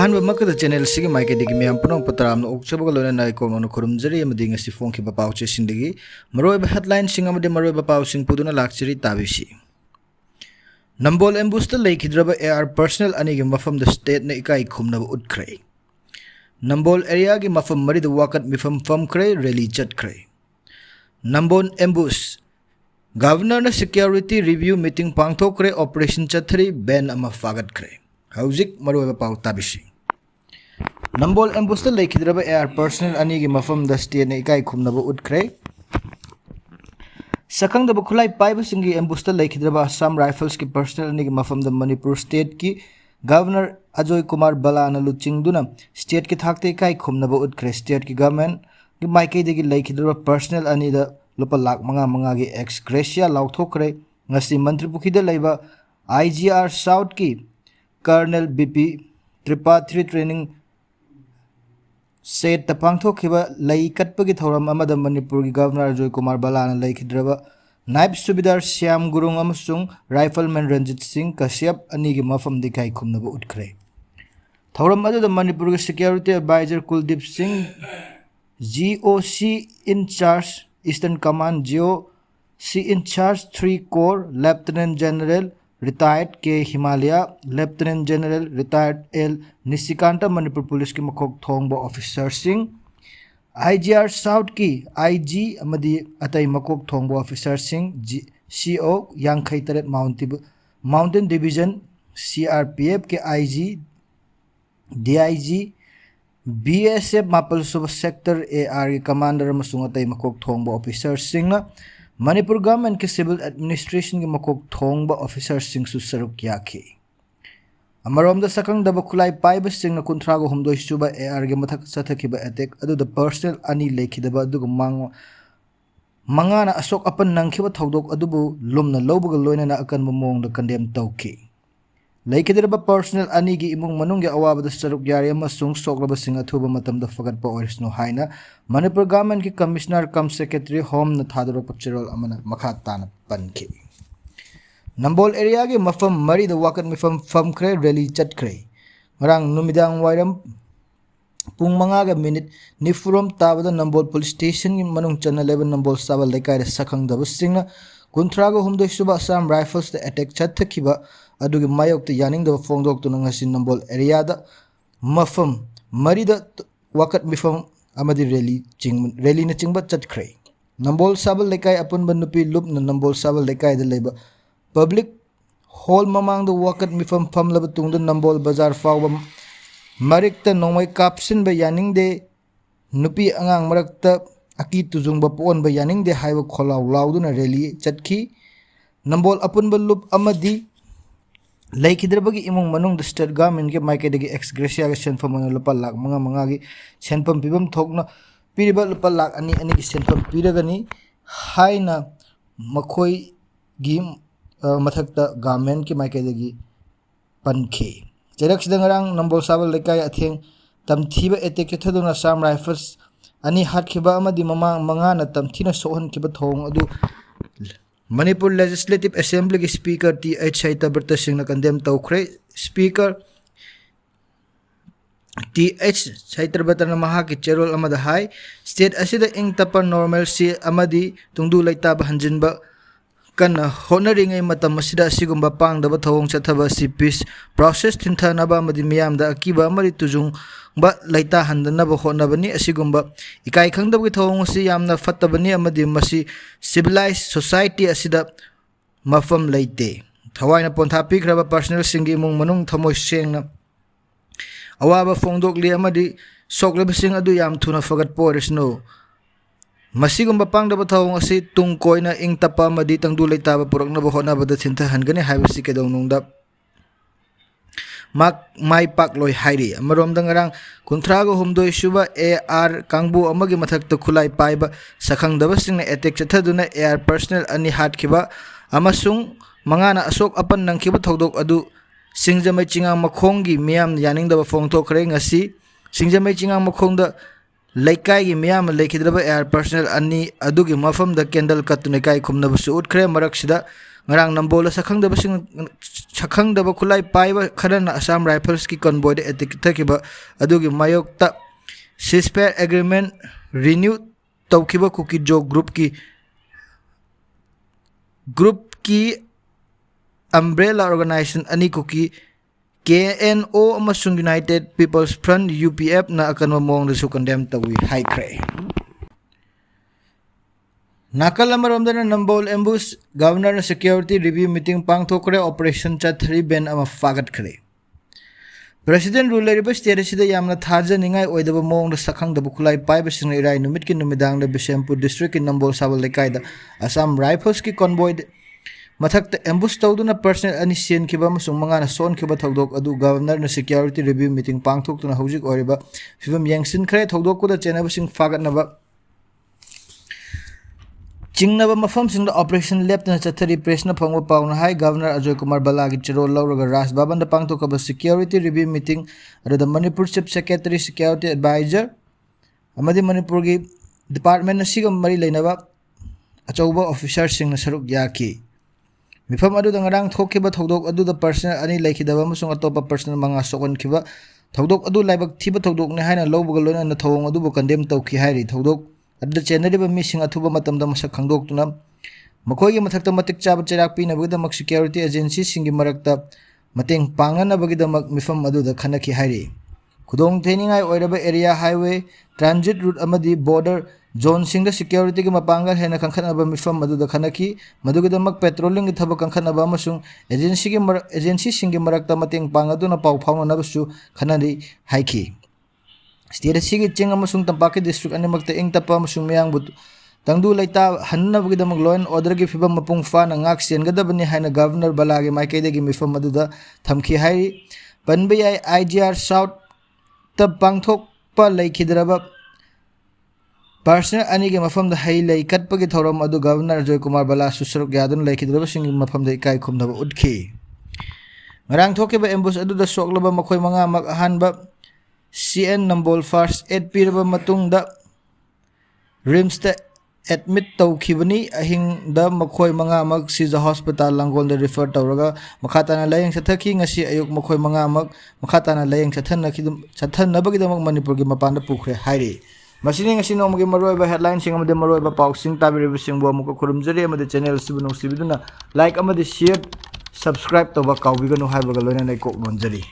अहम चैनल से माइकदी मैम पुनः पतराम ओक्चब लोन खुरमजरी फोंब पाचे मरोब हेडलाइन मरोब पाउसिंग पुदुना लाक्चरी ताबिसी नंबोल एम्बुस्ट लेखिद्रब एआर पर्सनल अनी मफम स्टेट ने इकाई खुमनब उठ्रे नंबोल एरिया की मफम मरीद वाकत मिफम फमख्रे रैली चटख्रे नंबोल एम्बुस गवर्नर ने सिक्योरिटी रिव्यू मीटिंग पांगथोक्रे ऑपरेशन चथरी बैन अमा फागतख्रे हौजिक मरोब पाउ ताबिसी नंबोल एम्बुस्ट लेखिद्रब एआर पर्सनल अनी की मफम स्टेट ने इकाई खुमनब उठ्रे सकंगदब खुलाई पाइबसिंगी एम्बुस्ट लेखिद्रब असम राइफल्स की पर्सनल अनी की मफम मणिपुर स्टेट की गवर्नर अजय कुमार बलाना लुचिंगदुना स्टेट की थाकते इकाई खुमनब उठ्रे स्टेट की गवर्नमेंट की माइकईदगी लेखिद्रब पर्सनल अनी लुप लाख मंगा मंगा की एक्स ग्रेशिया लाउथोक्रे ngasi मंत्रिपुखीदा लेबा IGR साउथ की colonel BP Tripathi training set पांगथोखिबा लई कटपगी थौरम अमदा मणिपुर की गवर्नर अजय कुमार बलाना लेखिद्रबा नायब सुबेदार श्याम गुरुंग अमसुंग राइफलमैन रंजित सिंह कश्यप अनी की मफम दिखाई खुमनब उठ्रे थौरम अदुदा मणिपुर की security adviser Kuldeep Singh GOC in charge eastern command GOC in charge 3 corps lieutenant general retired K Himalaya lieutenant general retired L Nishikant Manipur police की मखोक थोंग ऑफिसर सिंह IGR साउथ की IG अमदी अतई मकोक थोंग ऑफिसर सिंह CO यांखई तरत माउंटेन डिवीजन CRPF के IG DIG BSF मापल सुब सेक्टर AR के कमांडर अतई मकोक थोंग ऑफिसर सिंह मणिपुर गवर्नमेंट के सिविल एडमिनिस्ट्रेशन के मकोक थोंग ऑफिसर सिंह सरुक याखी अमरोम सकंगदब खुलाई पाइब सिंह कुंथ्रागो हुमदोई सुब AR के मथक सथखिब अटैक अदुद पर्सनल अनी लेखिदब अदुग मंगाना अशोक अपन नंखिब थौदोक अदुबु लुमना लौबग लोइना अकनब मोंग कंडेम तौखी लेखिदब पर्सनल अनी की इमुंग मनुंग अवाबद सरुक यारे अमसुंग सोकलब सिंह अथुब मतमद फगतप ओइसनो हाइना मणिपुर गवर्नमेंट की कमिश्नर कम सेक्रेटरी होम न थादरोप चिरोल अमना मखा ताना पनखी नंबोल एरिया के मफम मरीद वाकत मिफम फमख्रे रैली चटख्रे ngरang नुमिदांग वायरम पुंग मंगा मिनिट निफुरम ताबद नंबोल पुलिस स्टेशन की मनुंग चन लेबन नंबोल साबल लेकाय सखंगदब सिंह कुंथ्रागो हुमदोई सुबह असम राइफल्स अटैक चथखिबा अदुगी मायोक यानिंगदब फोंगदोक्तुना ngasi नंबोल एरिया मफम मरीद वाकत मिफम अमदी रैली न चिंब चटख्रे नंबोल साबल लेकाय अपुनब नुपी लुप नंबोल साबल लेकाय लेबा पब्लिक हॉल ममांग वाकत मिफम फमलब तुंग नंबोल बाजार फाव मरिक नोंमै कापसिन यानिंगदे नुपी अंगांग मरक्त अकी तुजुंग पोन यानिंगदे हाइब खोलाव लाउदुना रैली चटखी नंबोल अपुनब लुप अमदी लेखिद्रबगी इमुंग मनुंग स्टेट गवर्नमेंट के माइकेदगी एक्स ग्रेशिया के सेंफम लुपा लाख मंगा मंगा की सेंफम पिबम थोकना पीरिब लुपा लाख अनी अनी की सेंफम पीरगनी हाइना मखोई गी मथक गवर्नमेंट की माइकेदगी पनखी चरक्सदंगरांग नंबोल साबल लेकाय अथेंग तमथीब एटेक चथदुना असम राइफल्स अनी हाटखिबा अमदी ममांग मंगाना तमथीना सोहनखिबा थोंग अदु मणिपुर लेजिस्लेटिव असेंबली की स्पीकर TH सैतब्रत सिंह कंडेम तौख्रे स्पीकर TH सैतब्रत की चेरोल अमद हाई स्टेट असिद इंग तपर नॉर्मल सी अमदी तुंगदु लेताब हंजिनब कन्ना होनरिंग मतम असिदा असिगुंबा पांगदब थवोंग चथब सि पीस प्रोसेस थिंथनब अमदी मियामदा अकीबा अमदी तुजुंग ब लेता हंदनब होनबनी असिगुंबा इकाई खंगदब की थवोंग असि यामना फत्तबनी अमदी मसि सिविलाइज सोसाइटी असिदा मफम लेते थवाइना पोंथा पिख्रब पर्सनल सिंगी मुंग मनुंग थमोय सेंगना अवाबा फोंदोकली अमदी सोकलब सिंग अदु याम थुना फगत पोरिसनो मसीगुंबा पांगदब थवोंग असि तुंग कोइना इंग तपा अमदी तंगदु लेताब पुरकनब होनबद थिंथा हनगने हाइबसि केदौनुंगदा माई पाक लोई हाइरी अमरोम दंगरांग कुंथ्रागो हुमदोई सुबा AR कांगबु अमगी मथक खुलाई पाइब सखंगदब सिंह एटेक चथदुना AR पर्सनल अनी हाटखिबा अमसुंग मंगाना अशोक अपन नंखिबा थौदोक अदु सिंगजमै चिंगा मखोंगी मियाम यानिंगदब फोंगथोखरे ngasi सिंगजमै चिंगा मखोंदा लेकाय की मियाम लेखिद्रब AR पर्सनल अनी अदुगी मफम द कैंडल कतुने काय खुमनबसु उठ्रे मरक्सिदा ngarang nambola sakhangdaba khulai paiba kharana Assam Rifles ki convoy de etik thakiba adugi mayokta ceasefire agreement renew tawkiba kuki jo group ki umbrella organization ani kuki KNO amasung United People's Front UPF na akan mamong da su condemn tawi haikre nakal amaramda na nambol ambush governor na security review meeting pangthokre operation chathri ben ama fagat khre president ruler riba state sida yamna thaja ningai oidaba mong da sakhang da bukulai pai basing irai numit ki numidang da Bishampur district in nambol sabal lekai da Assam Rifles ki convoy mathakta ambush tawduna personal ani sen kiba masung manga na son kiba thodok adu governor na security review meeting pangthokna hojik oriba fibam yangsin khre thodok ko da chena basing fagat naba Chingnaba mafam singda operation left na chathari press na phangwa pauna hai governor Ajoy Kumar Balagi chiro lawraga Raj Bhavan da pangthokaba security review meeting ada Manipur chief secretary security advisor amadi Manipur gi department na sigam mari leinaba achauba officer sing na saruk yaki mifam adu da ngarang thokiba thodok adu da personal ani laikidaba musung atopa personal manga sokon kiba thodok adu laibak thiba thodok ne haina lawbuga loina na thawong adu bo condemn tawki hairi thodok adda chenariba mising athuba matamda masak khangdoktuna makhoi gi mathakta matik chaba cherak pina bagdamak security agency singi marakta mateng pangana bagdamak mifam adu da khanaki hairi khudong theningai oiraba area highway transit route amadi border zone singda security gi mapangal hena khangkhanaba mifam adu da khanaki madugdamak patrolling gi thaba khangkhanaba amasung agency singi marakta mateng pangaduna pau phawna nabasu khanani haiki state sigi ching amasung tampaki district animakta ing tapa amasung meyang but tangdu laita hannabagdamak law and order gi fibam mapung fa na ngak sengadabani haina governor Balagi maikaidagi mifam aduda thamki hairi panbayai IGR South tab pangthok pa laikhidraba personal ani gi mafam da hai lai katpagi thoram adu governor Ajoy Kumar Bala susruk yadun laikhidraba sing mafam da ikai khumnaba udki ngarang thokiba ambush adu da soklaba makhoi manga mak ahanba CN Nambol first aid piraba matungda rimsta admit tawkhibani ahing da makhoi manga mak Siza hospital Langol da refer tawraga makhatana layang sathaki ngasi ayuk makhoi manga mak makhatana layang sathanna bagidamak Manipur gi mapanda pukre hairi masini ngasi nomagi maroiba headline sing amade maroiba pausing tabiriba singbo amuka khurumjari amade channel sibunu sibiduna like amade share subscribe toba kawbiganu haibaga loina nei kok nonjari